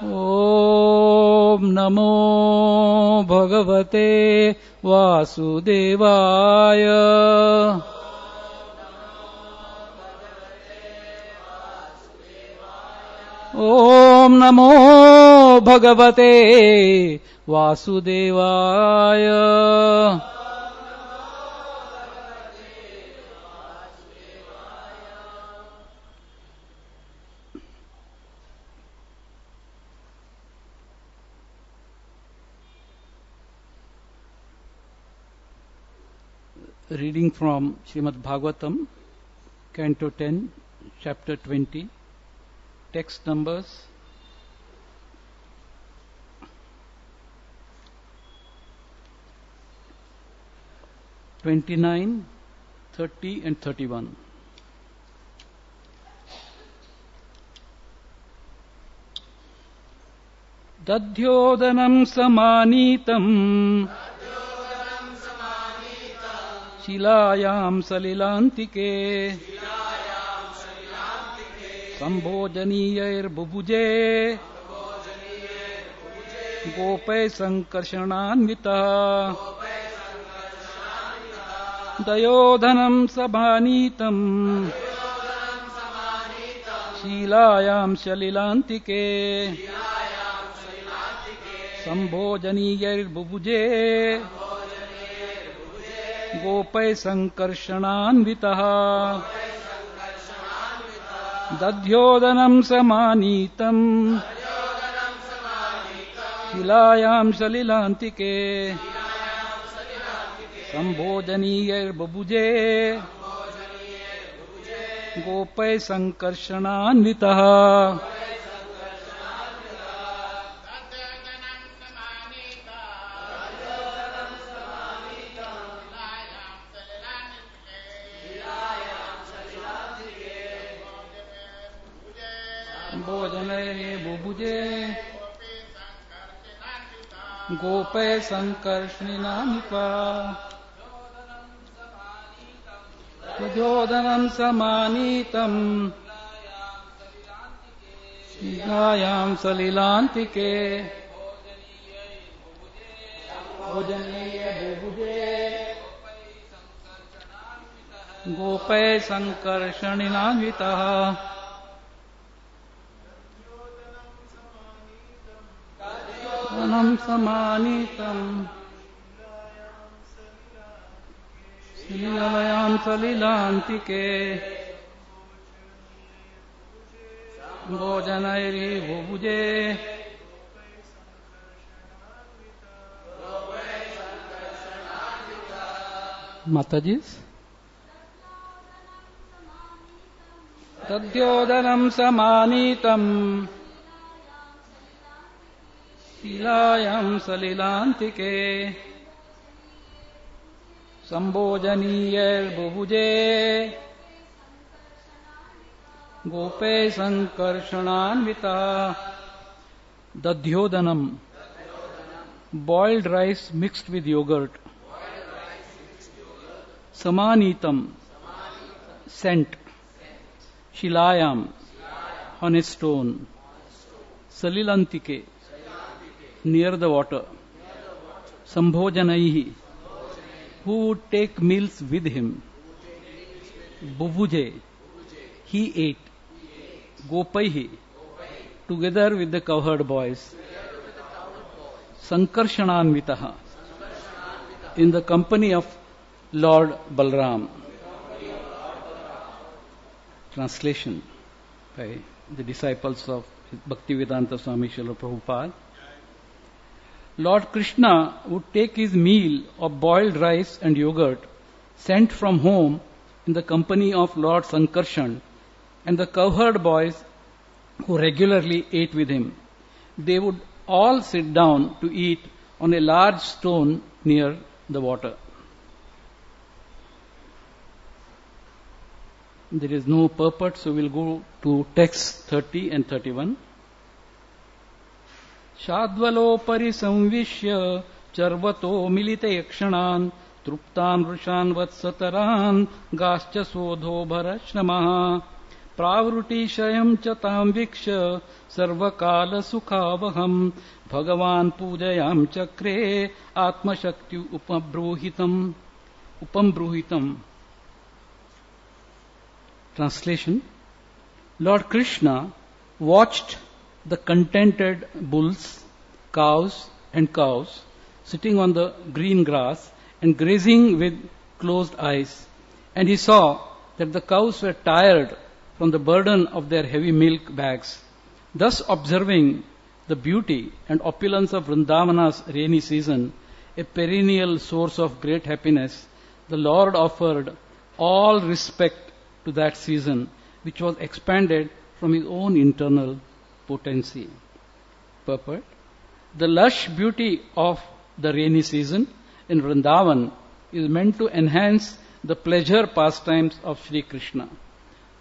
Om Namo Bhagavate Vasudevaya. Om Namo Bhagavate Vasudevaya. Reading from Srimad Bhagavatam, Canto 10, Chapter 20, text numbers 29, 30 and 31. Dadhyodanam samanitam Shilayam salilantike Sambhojaniyair bubuje Gopay sankarshananvita Dayodhanam sabhanitam Shilayam salilantike Sambhojaniyair bubuje Gopay sankarshananvitaha Dadhyodanam samanitam Shilayam salilantike Sambhojaniyar babuje Gopay sankarshananvitaha Gopay sankarshananvita Dadhyodanam samanitam Shilayam salilantike Bhojaniya bubuje Gopay sankarshananvita Dadhyodanam samanitam Shilayam salilantike Bhojanairi bubuje Matajis Dadhyodanam samanitam Shilayam salilantike Sambhojaniyar bubuje Gopay sankarshananvita Dadhyodanam, boiled rice mixed with yogurt. Samanitam, scent. Shilayam, on a stone. Salilantike, near the water. Sambhojanaihi, who would take meals with him. Bubuje, he ate. Gopaihi, together with the cowherd boys. Sankarshananvitaha, in the company of Lord Balram. Translation by the disciples of Bhaktivedanta Swami Prabhupada. Lord Krishna would take his meal of boiled rice and yogurt sent from home in the company of Lord Sankarshan and the cowherd boys who regularly ate with him. They would all sit down to eat on a large stone near the water. There is no purport, so we'll go to text 30 and 31. Shadvalopari samvishya charvato milite yakshanan Truptan Vrushan Vatsataran Gascha Sodho Bharashramaha Pravruti Shayam Chatam Viksha Sarvakala Sukhavaham Bhagavan Pujayam Chakre Atma Shakti Upambruhitam. Translation. Lord Krishna watched the contented bulls, cows and cows sitting on the green grass and grazing with closed eyes, and he saw that the cows were tired from the burden of their heavy milk bags. Thus observing the beauty and opulence of Vrindavana's rainy season, a perennial source of great happiness, the Lord offered all respect to that season, which was expanded from his own internal potency. Purport. The lush beauty of the rainy season in Vrindavan is meant to enhance the pleasure pastimes of Sri Krishna.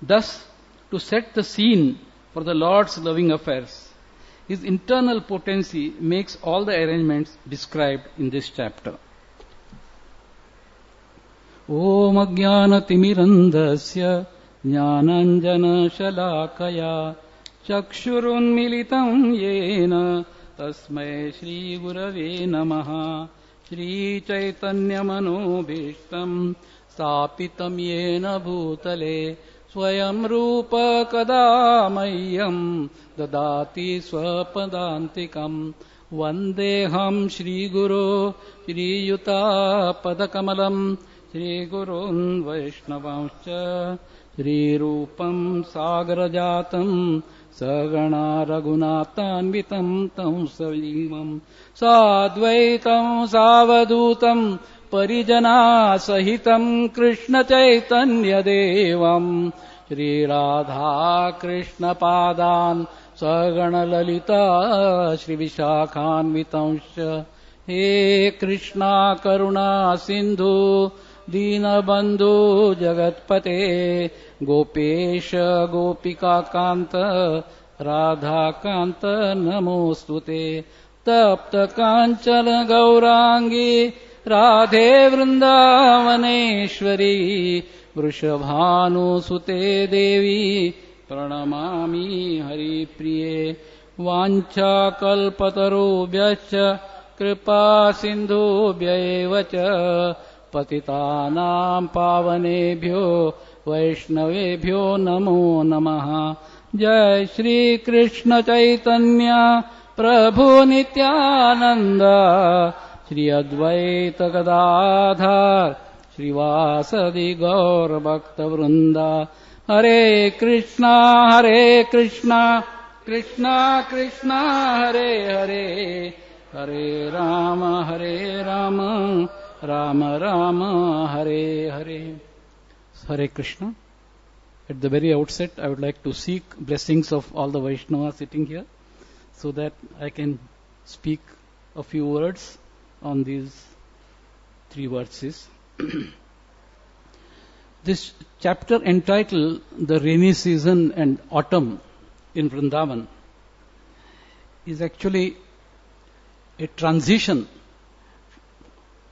Thus, to set the scene for the Lord's loving affairs, his internal potency makes all the arrangements described in this chapter. Om Ajnanatimirandasya Jnananjana Shalakaya Chakshurunmilitam Yena Tasmai Shri Gurave Namaha Shri Chaitanya Manobhishtam Stapitam Yena Bhutale Swayam Rupa Kadamayyam Dadati Swapadantikam Vandeham Shri Guru Shri Yuta Padakamalam Shri Gurun Vaishnavamscha Shri Rupam Sagarajatam Sagana Raghunathanvitam Tam Savivam Sadvaitam Savadutam Parijana Sahitam Krishna Chaitanya Devam Shri Radha Krishna Padan Sagana Lalita Shri Vishakhanvitamscha He Krishna Karuna Sindhu Dinabandhu Jagatpate Gopesha Gopika Kanta Radha Kanta Namostute Tapta Kanchana Gaurangi Radhe Vrindavaneshwari Vrishabhanu Sute Devi Pranamami Hari Priye Vancha Kalpatarubhyacha Kripa Sindhubhyaevacha Patitanam Pavanebhyo Vaishnavebhyo Namo Namaha Jai Shri Krishna Chaitanya Prabhu Nityananda Shri Advaita Gadadhar Shri Vasadi Gaur Bhakta Vrinda Hare Krishna Krishna Krishna Hare Hare Hare Rama Rama Rama Hare Hare. Hare Krishna. At the very outset, I would like to seek blessings of all the Vaishnavas sitting here, so that I can speak a few words on these 3 verses. This chapter entitled The Rainy Season and Autumn in Vrindavan is actually a transition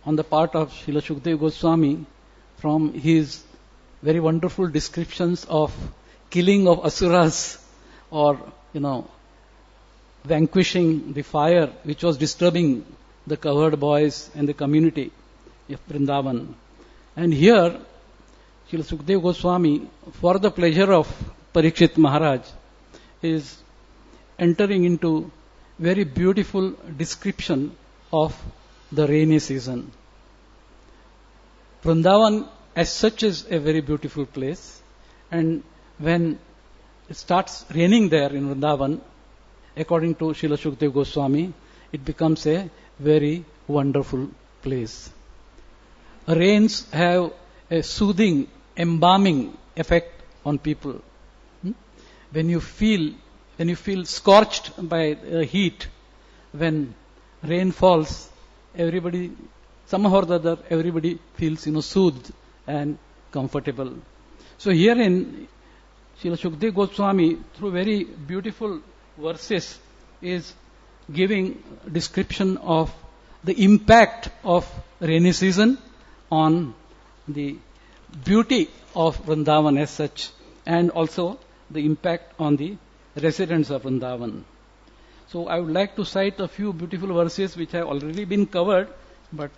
on the part of Srila Shukdev Goswami from his very wonderful descriptions of killing of asuras, or vanquishing the fire which was disturbing the cowherd boys and the community of Vrindavan. And here Srila Shukdev Goswami, for the pleasure of Parikshit Maharaj, is entering into very beautiful description of the rainy season. Vrindavan as such is a very beautiful place, and when it starts raining there in Vrindavan, according to Srila Shukdev Goswami, it becomes a very wonderful place. Rains have a soothing, embalming effect on people. When you feel scorched by the heat, when rain falls, everybody, somehow or the other, everybody feels soothed and comfortable. So herein, Srila Shukdev Goswami, through very beautiful verses, is giving description of the impact of rainy season on the beauty of Vrindavan as such, and also the impact on the residents of Vrindavan. So I would like to cite a few beautiful verses which have already been covered, but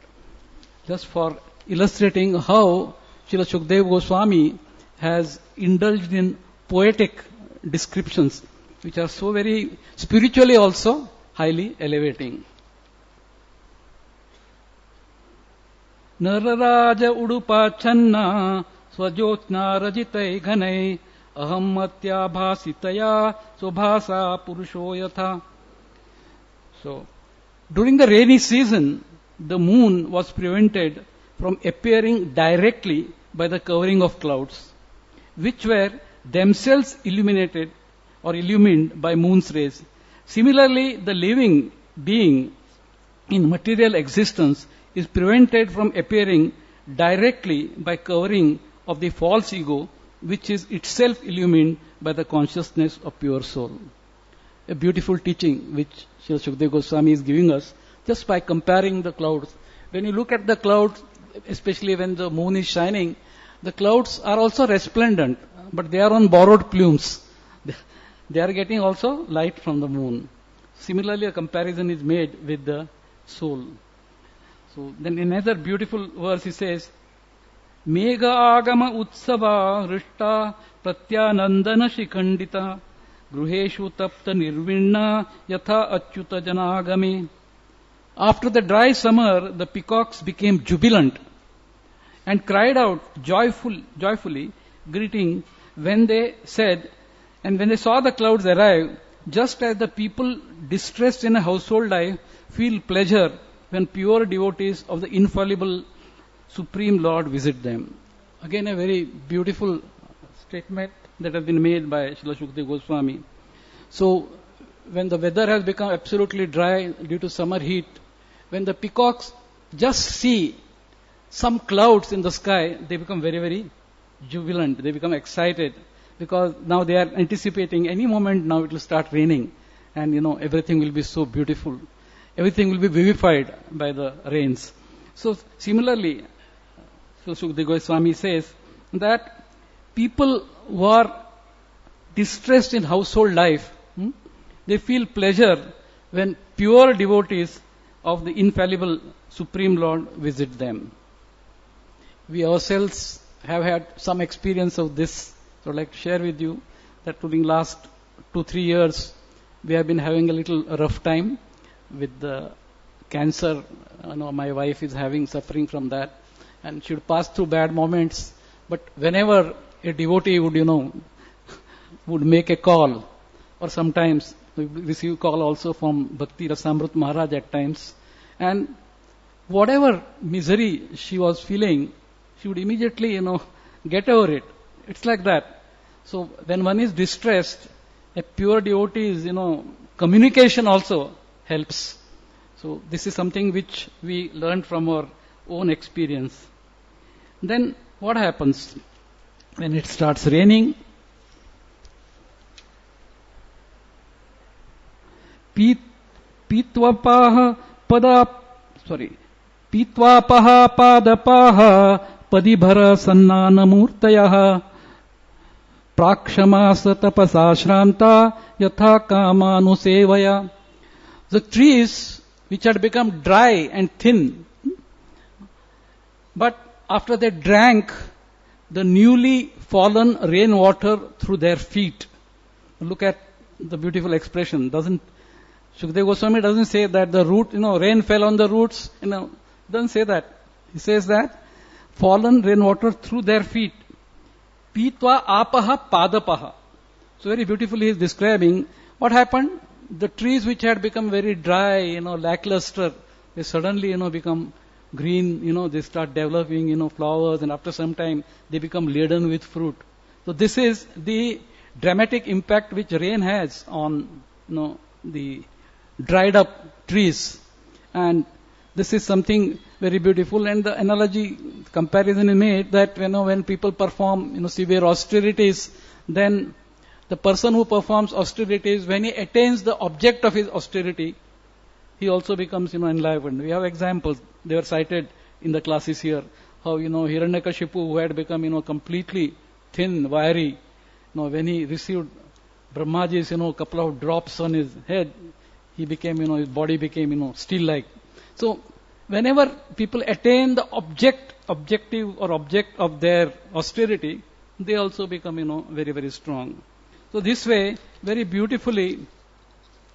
just for illustrating how Srila Shukdev Goswami has indulged in poetic descriptions which are so very spiritually also highly elevating. Nararaja udupachanna swajotna rajitai ghanai aham matya bhasitaya subhasa purusho yatha. So, during the rainy season, the moon was prevented from appearing directly by the covering of clouds, which were themselves illuminated or illumined by moon's rays. Similarly, the living being in material existence is prevented from appearing directly by covering of the false ego, which is itself illumined by the consciousness of pure soul. A beautiful teaching which Srila Shukdev Goswami is giving us just by comparing the clouds. When you look at the clouds, especially when the moon is shining, the clouds are also resplendent, but they are on borrowed plumes. They are getting also light from the moon. Similarly, a comparison is made with the soul. So then in another beautiful verse he says, Mega agama utsava rishta pratyanandana shikhandita gruheshu tapta nirvinna yatha achyuta janagame. After the dry summer, the peacocks became jubilant and cried out joyfully, greeting when they said, and when they saw the clouds arrive, just as the people distressed in a household life feel pleasure when pure devotees of the infallible Supreme Lord visit them. Again, a very beautiful statement that has been made by Srila Shukdev Goswami. So, when the weather has become absolutely dry due to summer heat, when the peacocks just see some clouds in the sky, they become very, very jubilant. They become excited because now they are anticipating any moment now it will start raining, and everything will be so beautiful. Everything will be vivified by the rains. So similarly, Shukdev Goswami says that people who are distressed in household life, they feel pleasure when pure devotees of the infallible Supreme Lord visit them. We ourselves have had some experience of this. So I'd like to share with you that during last 2-3 years, we have been having a little rough time with the cancer. My wife is suffering from that, and she would pass through bad moments. But whenever a devotee would make a call, or sometimes we receive call also from Bhakti Rasamrut Maharaj at times, and whatever misery she was feeling, she would immediately, get over it. It's like that. So when one is distressed, a pure devotee's, communication also helps. So this is something which we learned from our own experience. Then what happens? When it starts raining, Pitvapaha padapaha padibhara sannana murtayaha prakshama tapasa shranta yatha kamanusevaya. The trees which had become dry and thin, but after they drank the newly fallen rainwater through their feet. Look at the beautiful expression. Shukdev Goswami doesn't say that the root, rain fell on the roots, doesn't say that. He says that fallen rainwater through their feet. Pitva apaha padapaha. So very beautifully he is describing what happened. The trees which had become very dry, lackluster, they suddenly, become green, they start developing, flowers, and after some time they become laden with fruit. So this is the dramatic impact which rain has on, the dried up trees. And this is something very beautiful, and the analogy, comparison is made that, when people perform, severe austerities, then the person who performs austerities, when he attains the object of his austerity, he also becomes, enlivened. We have examples, they were cited in the classes here, how, Hiranyakashipu, who had become, completely thin, wiry, when he received Brahmaji's, couple of drops on his head, he became, his body became, steel-like. So, whenever people attain the objective or object of their austerity, they also become, very, very strong. So this way, very beautifully,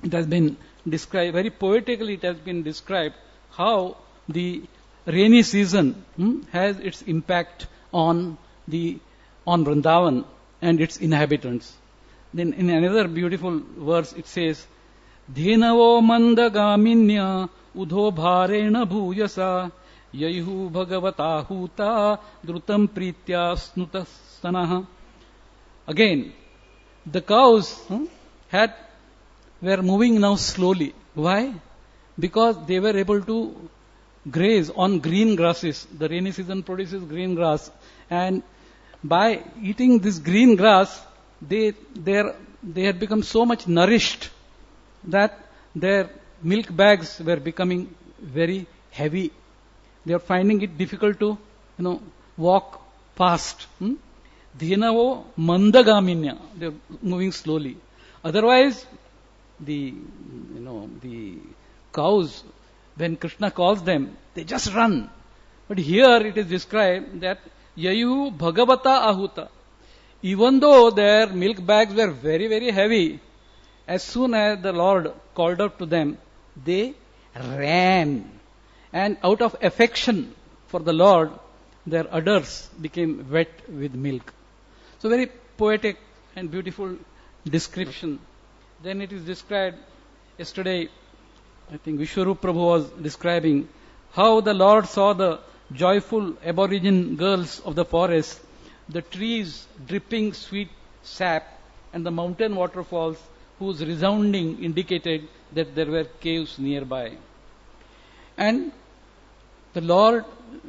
it has been described, very poetically it has been described how the rainy season has its impact on Vrindavan and its inhabitants. Then in another beautiful verse it says, Dhenavo mandagaminya udho bharena bhujasa yaihu bhagavata huta drutam pritya snutastanaha. Again, the cows were moving now slowly. Why? Because they were able to graze on green grasses. The rainy season produces green grass, and by eating this green grass, they had become so much nourished that their milk bags were becoming very heavy. They are finding it difficult to, walk fast. Dhenavo mandagaminya. They are moving slowly. Otherwise, the cows, when Krishna calls them, they just run. But here it is described that Yayu Bhagavata Ahuta. Even though their milk bags were very, very heavy, as soon as the Lord called out to them, they ran. And out of affection for the Lord, their udders became wet with milk. So very poetic and beautiful description. Then it is described, yesterday, I think Vrishabhanu Prabhu was describing how the Lord saw the joyful aborigine girls of the forest, the trees dripping sweet sap, and the mountain waterfalls whose resounding indicated that there were caves nearby. And the Lord,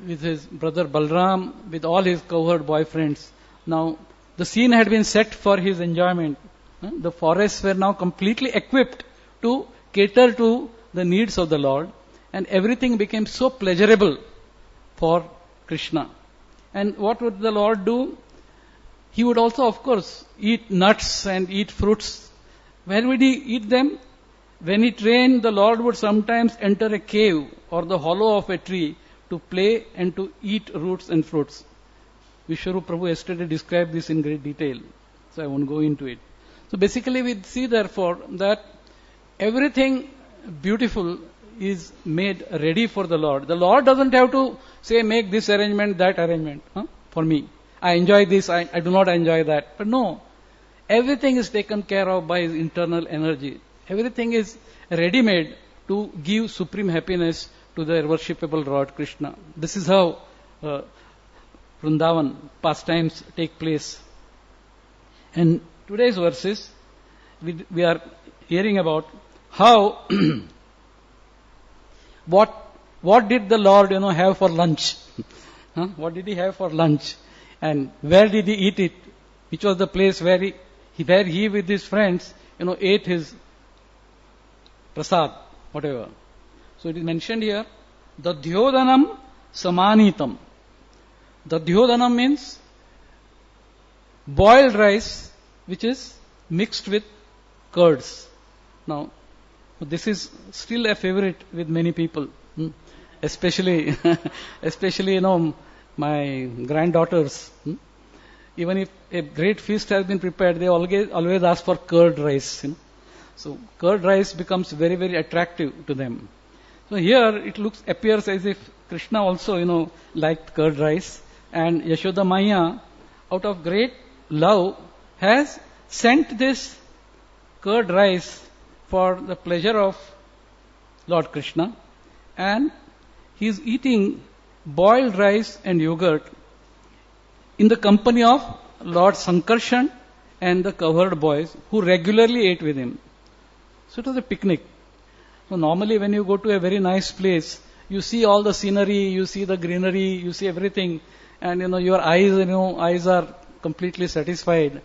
with his brother Balram, with all his cowherd boyfriends, now the scene had been set for his enjoyment. The forests were now completely equipped to cater to the needs of the Lord, and everything became so pleasurable for Krishna. And what would the Lord do? He would also, of course, eat nuts and eat fruits. Where would he eat them? When it rained, the Lord would sometimes enter a cave or the hollow of a tree to play and to eat roots and fruits. Vrishabhanu Prabhu yesterday described this in great detail, so I won't go into it. So basically we see therefore that everything beautiful is made ready for the Lord. The Lord doesn't have to say, make this arrangement, that arrangement for me. I enjoy this, I do not enjoy that. But no, everything is taken care of by his internal energy. Everything is ready-made to give supreme happiness to their worshipable Lord Krishna. This is how Vrindavan pastimes take place. And today's verses, we are hearing about how what did the Lord have for lunch? What did he have for lunch? And where did he eat it? Which was the place where he with his friends ate his prasad, whatever. So it is mentioned here, Dadhyodanam samanitam. Dadhyodanam means boiled rice which is mixed with curds. Now, this is still a favorite with many people, especially my granddaughters. Even if a great feast has been prepared, they always ask for curd rice. So curd rice becomes very, very attractive to them. So here it appears as if Krishna also liked curd rice, and Yashoda Maya, out of great love, has sent this curd rice for the pleasure of Lord Krishna, and he is eating boiled rice and yogurt in the company of Lord Sankarshan and the cowherd boys who regularly ate with him. So it was a picnic. So normally when you go to a very nice place, you see all the scenery, you see the greenery, you see everything, and your eyes are completely satisfied.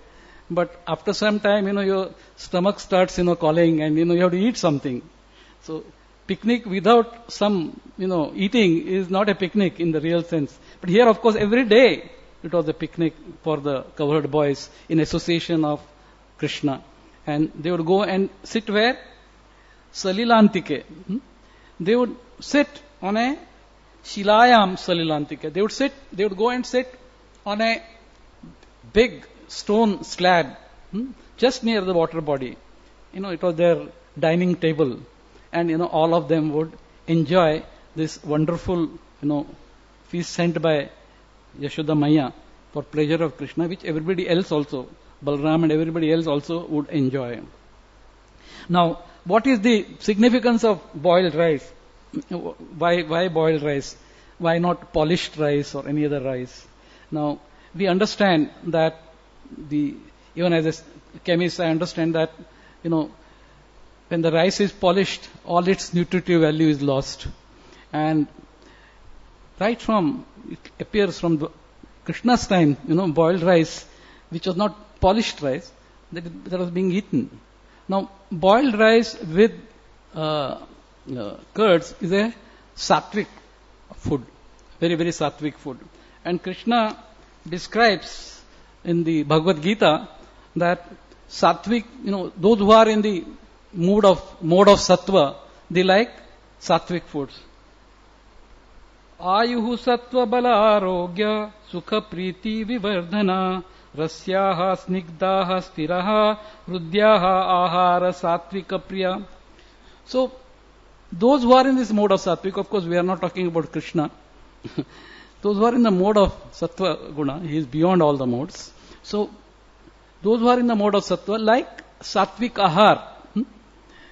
But after some time, your stomach starts, calling, and you have to eat something. So picnic without some, eating is not a picnic in the real sense. But here, of course, every day it was a picnic for the cowherd boys in association of Krishna. And they would go and sit where? Salilantike. They would sit on a Shilayam Salilantike. They would go and sit on a big stone slab just near the water body. It was their dining table. And, all of them would enjoy this wonderful, feast sent by Yashoda Maya for pleasure of Krishna, which everybody else also, Balram and everybody else also would enjoy. Now, what is the significance of boiled rice? Why boiled rice? Why not polished rice or any other rice? Now, we understand that even as a chemist, I understand that, when the rice is polished, all its nutritive value is lost. And it appears from Krishna's time, boiled rice, which was not polished rice, that was being eaten. Now, boiled rice with curds is a sattvic food, very, very sattvic food. And Krishna describes in the Bhagavad Gita that sattvic, those who are in the mode of sattva, they like sattvic foods. Ayuhu sattva bala arogya sukha priti vivardhana rasyaha snigdaha stiraha hrudyaha ahara sattvika priya. So, those who are in this mode of sattvic, of course we are not talking about Krishna. Those who are in the mode of sattva guna, he is beyond all the modes. So, those who are in the mode of sattva like sattvic ahar.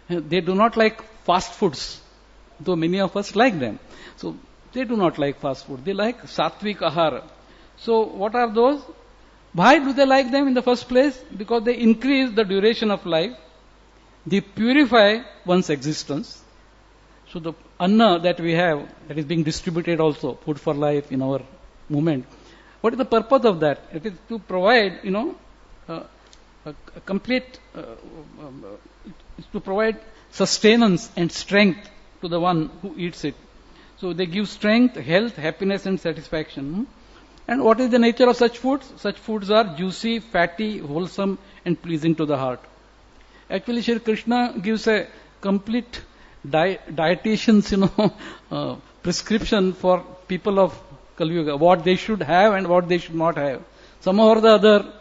They do not like fast foods, though many of us like them. So, they do not like fast food. They like sattvic ahara. So, what are those? Why do they like them in the first place? Because they increase the duration of life. They purify one's existence. So, the anna that we have, that is being distributed also, food for life in our movement. What is the purpose of that? It is to provide, a complete, is to provide sustenance and strength to the one who eats it. So they give strength, health, happiness and satisfaction. And what is the nature of such foods? Such foods are juicy, fatty, wholesome and pleasing to the heart. Actually, Shri Krishna gives a complete dietitian's, prescription for people of Kali Yuga, what they should have and what they should not have. Somehow or the other,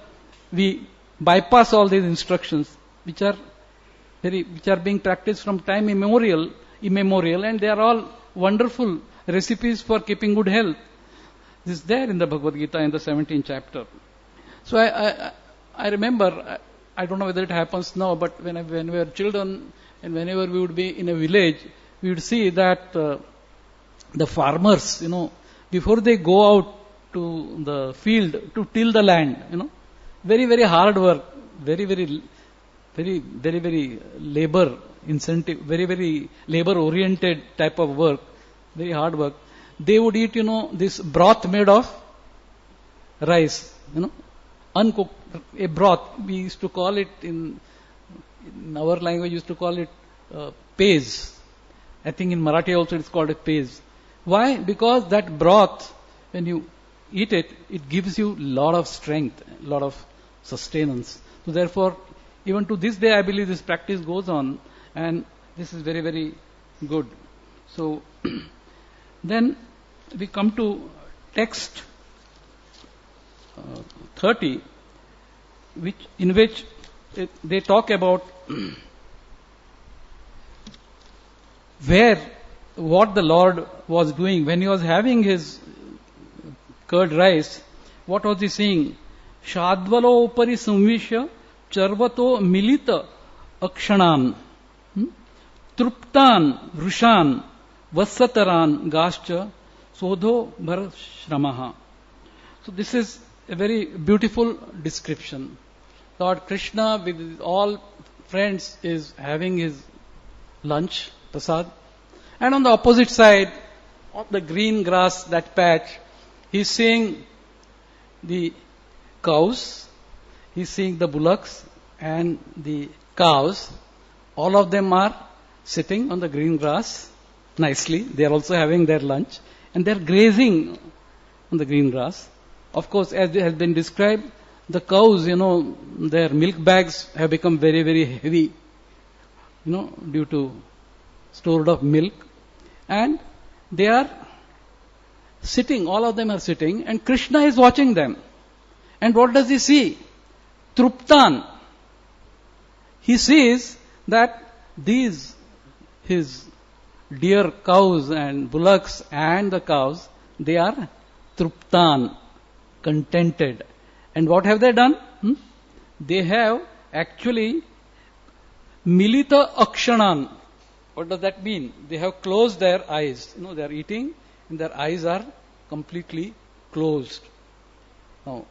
we bypass all these instructions, which are being practiced from time immemorial, and they are all wonderful recipes for keeping good health. This is there in the Bhagavad Gita in the 17th chapter. So I remember, I don't know whether it happens now, but when we were children and whenever we would be in a village, we would see that the farmers, before they go out to the field to till the land, very, very hard work, very, very labor incentive, very, very labor oriented type of work, very hard work. They would eat, this broth made of rice, uncooked, a broth. We used to call it in our language, used to call it pez. I think in Marathi also it's called a pez. Why? Because that broth, when you eat it, it gives you a lot of strength, a lot of sustenance. So therefore, even to this day, I believe this practice goes on, and this is very, very good. So, then we come to text 30, in which they talk about what the Lord was doing when he was having his curd rice. What was he saying? Shadvalo upari samvishya charvato milita akshanan truptan vrushan vassataran gascha sodho bharashramaha. So this is a very beautiful description. Lord Krishna with all friends is having his lunch, prasad, and on the opposite side, of the green grass, that patch, he's seeing the cows, he's seeing the bullocks and the cows. All of them are sitting on the green grass nicely. They are also having their lunch and they are grazing on the green grass. Of course, as it has been described, the cows, their milk bags have become very, very heavy, due to stored up milk. And they are sitting, all of them are sitting, and Krishna is watching them. And what does he see? Truptan. He sees that these, his dear cows and bullocks and the cows, they are truptan, contented. And what have they done? They have actually milita akshanan. What does that mean? They have closed their eyes. They are eating and their eyes are completely closed. Now,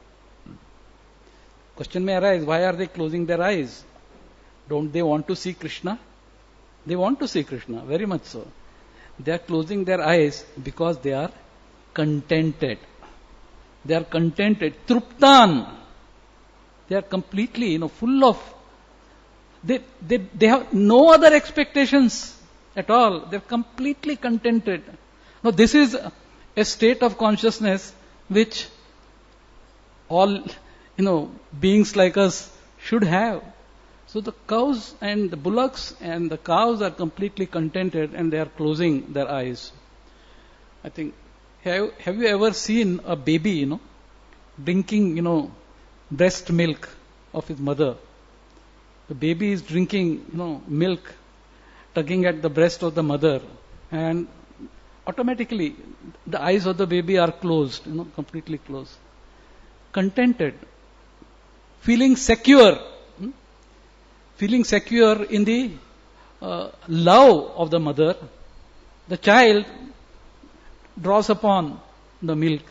question may arise, why are they closing their eyes? Don't they want to see Krishna? They want to see Krishna, very much so. They are closing their eyes because they are contented. They are contented. Truptan. They are completely, full of. They have no other expectations at all. They are completely contented. Now, this is a state of consciousness which all, beings like us should have. So the cows and the bullocks and the cows are completely contented and they are closing their eyes. I think, have you ever seen a baby, drinking, breast milk of his mother? The baby is drinking, milk, tugging at the breast of the mother, and automatically the eyes of the baby are closed, completely closed. Contented, feeling secure in the love of the mother. The child draws upon the milk,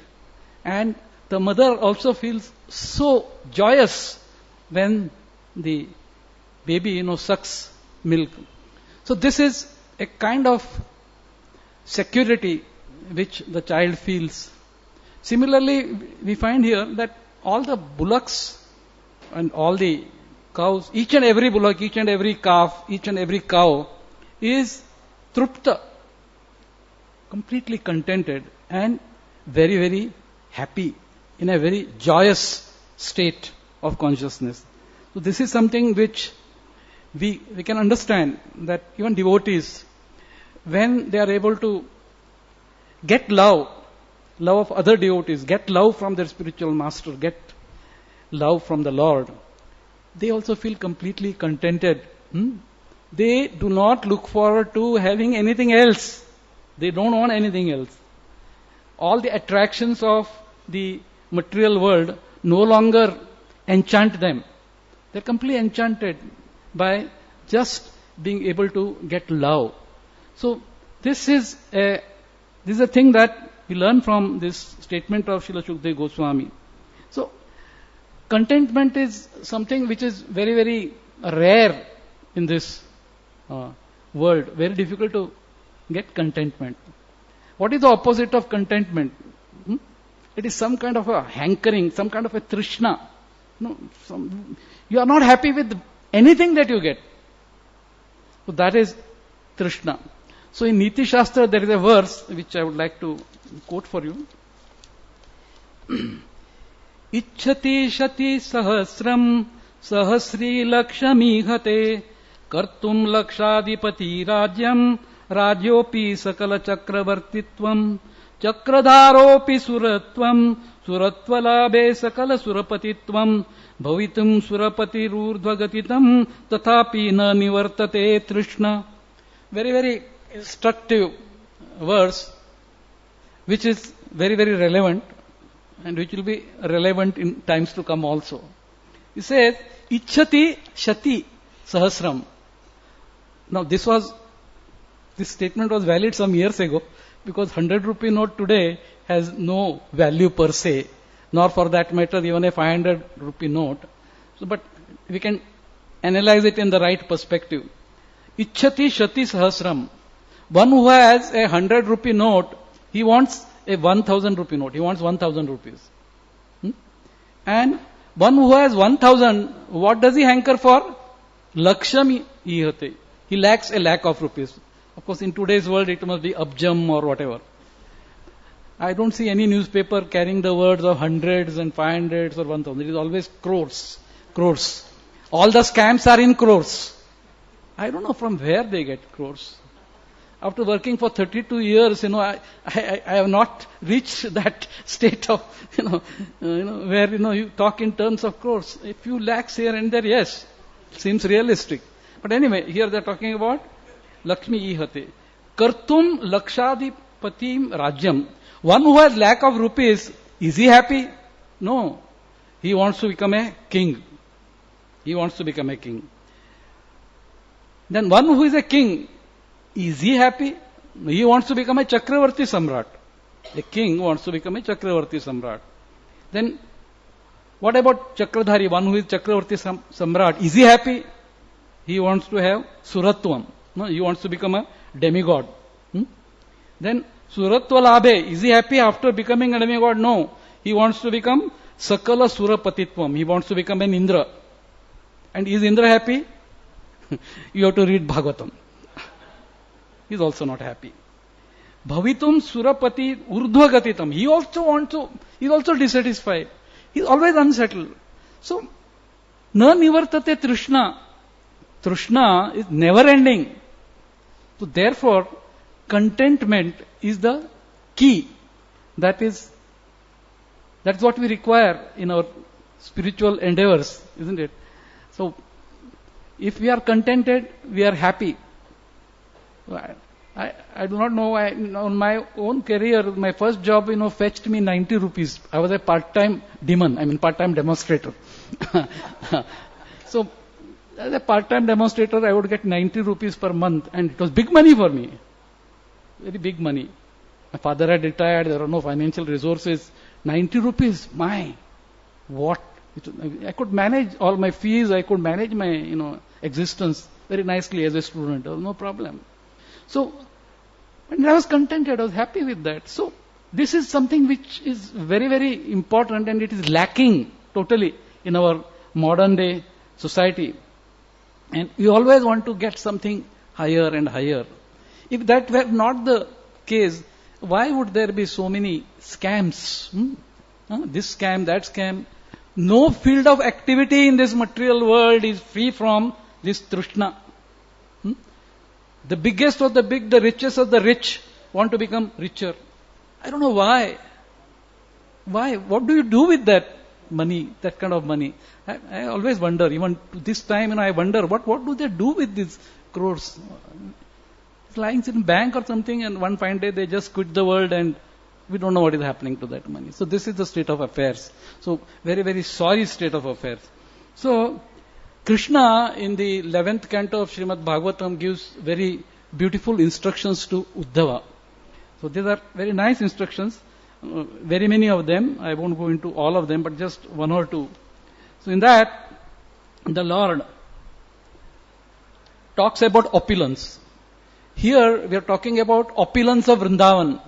and the mother also feels so joyous when the baby, sucks milk. So this is a kind of security which the child feels. Similarly, we find here that all the bullocks and all the cows, each and every bullock, each and every calf, each and every cow is trupta, completely contented and very, very happy, in a very joyous state of consciousness. So this is something which we can understand, that even devotees, when they are able to get love of other devotees, get love from their spiritual master, get love from the Lord, they also feel completely contented. They do not look forward to having anything else. They don't want anything else. All the attractions of the material world no longer enchant them. They're completely enchanted by just being able to get love. So this is a thing that we learn from this statement of Srila Shukdev Goswami. So contentment is something which is very, very rare in this world. Very difficult to get contentment. What is the opposite of contentment? It is some kind of a hankering, some kind of a trishna. You are not happy with anything that you get. So that is trishna. So in Niti Shastra there is a verse which I would like to quote for you. Ichchati shati sahasram sahasri lakshamihate kartum lakshadipati rajyam rajyopi sakala chakravartitvam chakradharopi suratvam suratvalabhe sakala surapatitvam bhavitum surapatiruurdhvagatitam tathapi na nivartate trishna. Very, very instructive verse, which is very, very relevant and which will be relevant in times to come also. He says, Ichchati shati sahasram. Now this statement was valid some years ago, because 100 rupee note today has no value per se, nor for that matter even a 500 rupee note. So, but we can analyze it in the right perspective. Ichchati shati sahasram. One who has a 100 rupee note, he wants a 1000 rupee note. He wants 1000 rupees. And one who has 1000, what does he hanker for? Lakshami ihate. He lacks a lakh of rupees. Of course, in today's world, it must be abjam or whatever. I don't see any newspaper carrying the words of hundreds and 500s or 1,000. It is always crores. Crores. All the scams are in crores. I don't know from where they get crores. After working for 32 years, I have not reached that state of, where, you talk in terms of crores. A few lakhs here and there, yes, seems realistic. But anyway, here they're talking about Lakshmi ihate. Kartum lakshadipatim rajyam. One who has lack of rupees, is he happy? No. He wants to become a king. He wants to become a king. Then one who is a king, is he happy? He wants to become a Chakravarti Samrat. A king wants to become a Chakravarti Samrat. Then, what about Chakradhari, one who is Chakravarti Samrat? Is he happy? He wants to have Suratvam. No, he wants to become a demigod. Then, Suratva Labhe, is he happy after becoming a demigod? No. He wants to become Sakala Surapatitvam. He wants to become an Indra. And is Indra happy? You have to read Bhagavatam. He is also not happy. Bhavitum Surapati Urdhvagatitam. He is also dissatisfied. He is always unsettled. So, na nivartate trishna. Trishna is never ending. So therefore, contentment is the key. That's what we require in our spiritual endeavors, isn't it? So, if we are contented, we are happy. I do not know, on my own career, my first job, fetched me 90 rupees. I was a part-time part-time demonstrator. So, as a part-time demonstrator, I would get 90 rupees per month, and it was big money for me. Very big money. My father had retired, there were no financial resources. 90 rupees, what? I could manage all my fees, I could manage my, existence very nicely as a student. There was no problem. So, and I was contented, I was happy with that. So, this is something which is very, very important, and it is lacking totally in our modern day society. And we always want to get something higher and higher. If that were not the case, why would there be so many scams? This scam, that scam. No field of activity in this material world is free from this trishna. The biggest of the big, the richest of the rich want to become richer. I don't know why. Why? What do you do with that money, that kind of money? I always wonder, even this time, I wonder, what do they do with these crores? It's lying in bank or something, and one fine day they just quit the world, and we don't know what is happening to that money. So this is the state of affairs. So very, very sorry state of affairs. So Krishna in the 11th canto of Srimad Bhagavatam gives very beautiful instructions to Uddhava. So these are very nice instructions, very many of them. I won't go into all of them, but just one or two. So in that, the Lord talks about opulence. Here we are talking about opulence of Vrindavan.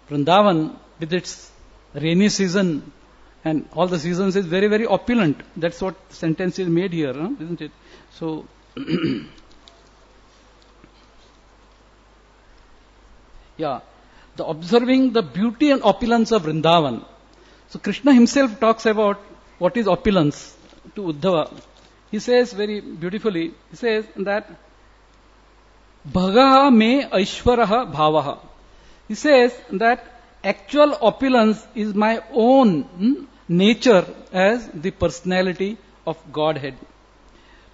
Vrindavan with its rainy season and all the seasons is very, very opulent. That's what the sentence is made here, isn't it? So, yeah, the observing the beauty and opulence of Vrindavan. So Krishna himself talks about what is opulence to Uddhava. He says very beautifully, he says that Bhagaha me Aishwaraha Bhavaha. He says that actual opulence is my own nature as the personality of Godhead,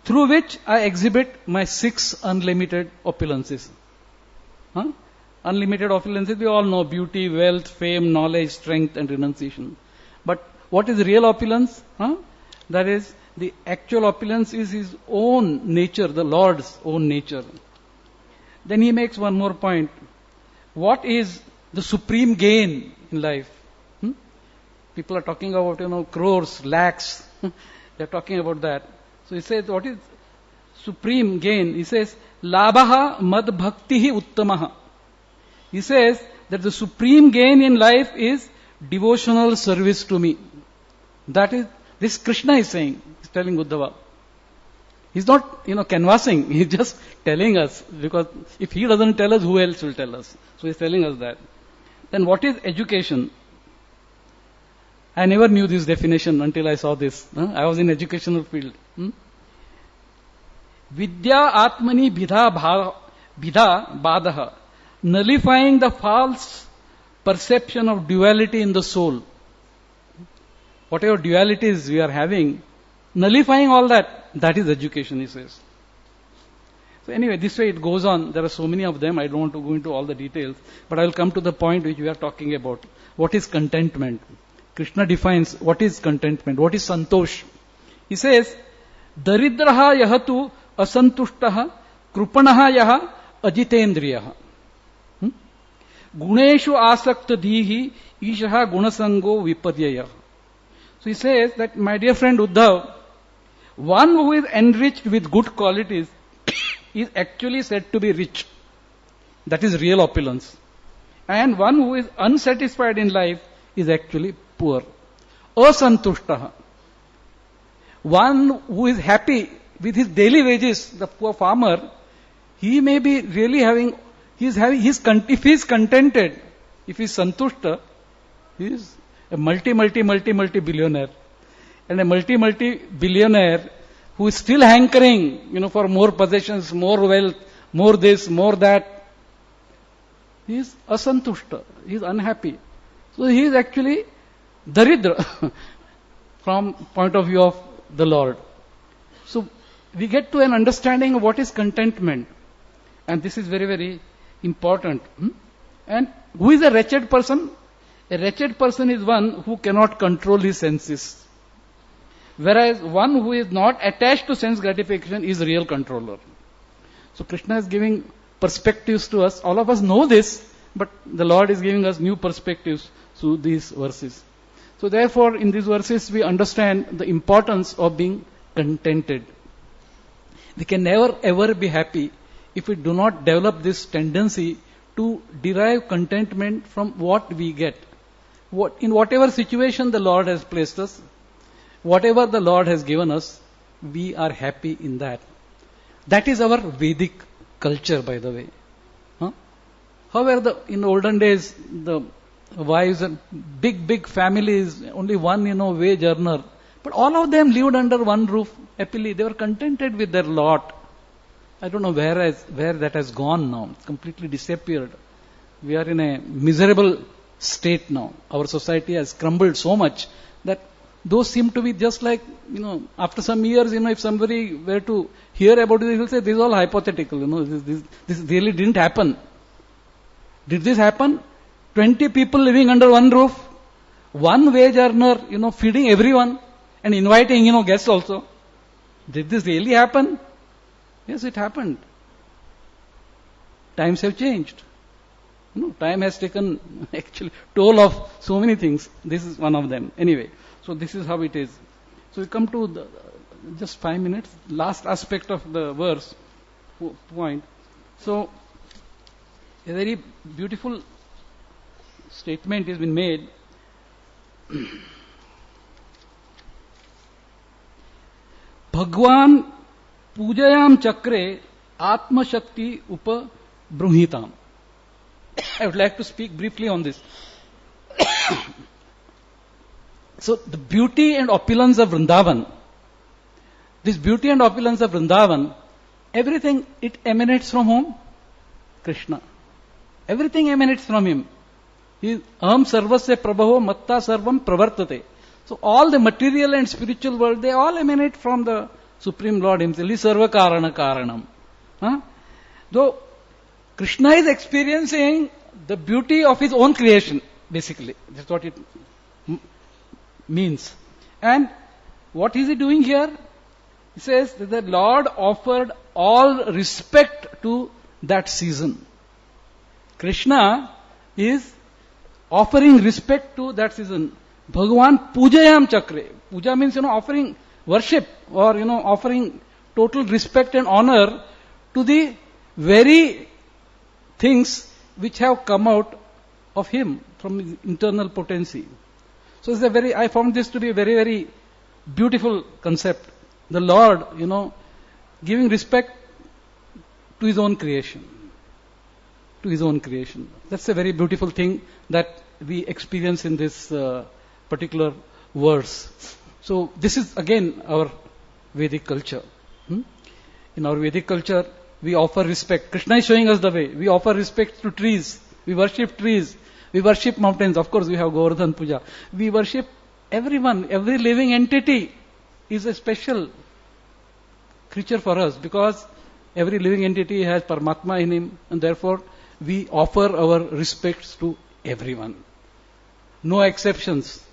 through which I exhibit my 6 unlimited opulences. Unlimited opulences, we all know: beauty, wealth, fame, knowledge, strength, and renunciation. But what is real opulence? That is, the actual opulence is His own nature, the Lord's own nature. Then he makes one more point. What is the supreme gain in life? People are talking about, crores, lakhs. They are talking about that. So he says, what is supreme gain? He says, Labhaha mad bhaktihi uttamaha. He says that the supreme gain in life is devotional service to me. That is, this Krishna is saying, he's telling Uddhava. He's not, canvassing. He's just telling us, because if he doesn't tell us, who else will tell us? So he's telling us that. Then what is education? I never knew this definition until I saw this. I was in educational field. Vidya Atmani Bhida Badaha. Nullifying the false perception of duality in the soul. Whatever dualities we are having, nullifying all that, that is education, he says. So anyway, this way it goes on. There are so many of them, I don't want to go into all the details, but I will come to the point which we are talking about. What is contentment? Krishna defines what is contentment, what is santosh. He says, Daridraha yahatu asantushtaha krupanaha yaha ajitendriyaha. Guneshu asakta dhihi ishaha gunasango vipadyaya. So he says that, my dear friend Uddhav, one who is enriched with good qualities is actually said to be rich. That is real opulence. And one who is unsatisfied in life is actually poor. Asantushtaha. One who is happy with his daily wages, the poor farmer, he may be really having, if he is contented, if he is santushta, he is a multi-billionaire. And a multi-billionaire who is still hankering, for more possessions, more wealth, more this, more that, he is asantushta, he is unhappy. So he is actually daridra from point of view of the Lord. So we get to an understanding of what is contentment. And this is very, very important. And who is a wretched person? A wretched person is one who cannot control his senses. Whereas one who is not attached to sense gratification is real controller. So Krishna is giving perspectives to us. All of us know this, but the Lord is giving us new perspectives through these verses. So therefore, in these verses, we understand the importance of being contented. We can never ever be happy if we do not develop this tendency to derive contentment from what we get. In whatever situation the Lord has placed us, whatever the Lord has given us, we are happy in that. That is our Vedic culture, by the way. However, in olden days, the wives and big families, only one, wage earner. But all of them lived under one roof happily. They were contented with their lot. I don't know where that has gone now. It's completely disappeared. We are in a miserable state now. Our society has crumbled so much that those seem to be just like, after some years, if somebody were to hear about it, he will say, this is all hypothetical, this really didn't happen. Did this happen? 20 people living under one roof, one wage earner, feeding everyone and inviting, guests also. Did this really happen? Yes, it happened. Times have changed. Time has taken actually toll of so many things. This is one of them. Anyway, so this is how it is. So we come to just 5 minutes, last aspect of the verse, point. So, a very beautiful statement has been made. Bhagwan pujayam chakre atma shakti upa bruhitam. I would like to speak briefly on this. So, the beauty and opulence of Vrindavan, this beauty and opulence of Vrindavan, everything, it emanates from whom? Krishna. Everything emanates from him. Aham sarvasya prabhavo matta sarvam pravartate. So all the material and spiritual world, they all emanate from the Supreme Lord himself. Sarva karana karanam. Though Krishna is experiencing the beauty of his own creation, basically. That's what it means. And what is he doing here? He says that the Lord offered all respect to that season. Krishna is offering respect to that season. Bhagavan pujayam chakre. Puja means, offering worship or, offering total respect and honor to the very things which have come out of him from his internal potency. So I found this to be a very, very beautiful concept. The Lord, giving respect to his own creation. to His own creation. That's a very beautiful thing that we experience in this particular verse. So this is again our Vedic culture. In our Vedic culture, we offer respect. Krishna is showing us the way. We offer respect to trees. We worship trees. We worship mountains. Of course, we have Govardhan Puja. We worship everyone. Every living entity is a special creature for us because every living entity has Paramatma in him, and therefore we offer our respects to everyone. No exceptions.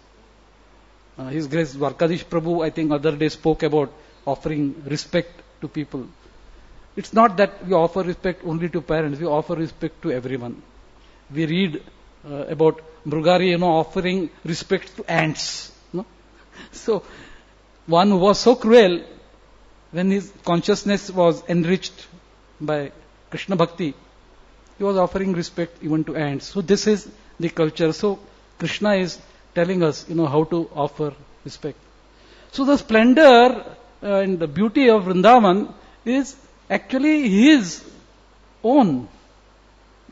His Grace Dwarkadish Prabhu, I think, other day spoke about offering respect to people. It's not that we offer respect only to parents, we offer respect to everyone. We read about Mrugari, offering respect to ants. So, one who was so cruel, when his consciousness was enriched by Krishna Bhakti, he was offering respect even to ants. So this is the culture. So Krishna is telling us, how to offer respect. So the splendor and the beauty of Vrindavan is actually His own.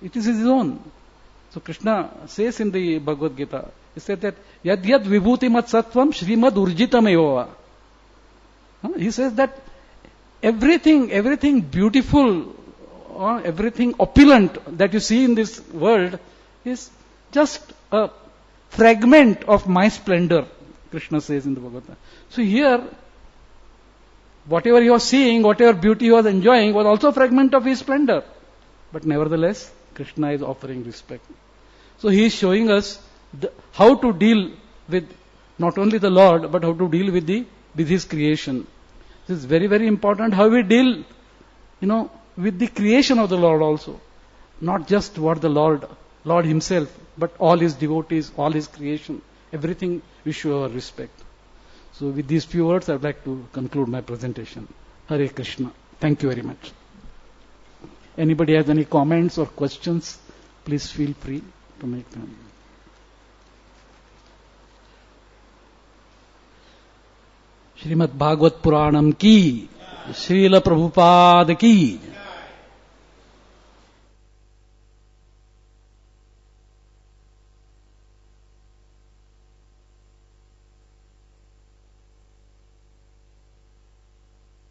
It is His own. So Krishna says in the Bhagavad Gita, he said that yad yad vibhuti mat sattvam shrimad urjitam eva. He says that everything beautiful, everything opulent that you see in this world is just a fragment of my splendor, Krishna says in the Bhagavatam. So here, whatever you are seeing, whatever beauty you are enjoying was also a fragment of His splendor. But nevertheless, Krishna is offering respect. So He is showing us how to deal with not only the Lord, but how to deal with His creation. This is very, very important, how we deal, with the creation of the Lord also. Not just what the Lord Himself, but all His devotees, all His creation. Everything we show our respect. So with these few words, I would like to conclude my presentation. Hare Krishna. Thank you very much. Anybody has any comments or questions, please feel free to make them. Srimad Bhagavatam Puranam ki, Srila Prabhupada ki.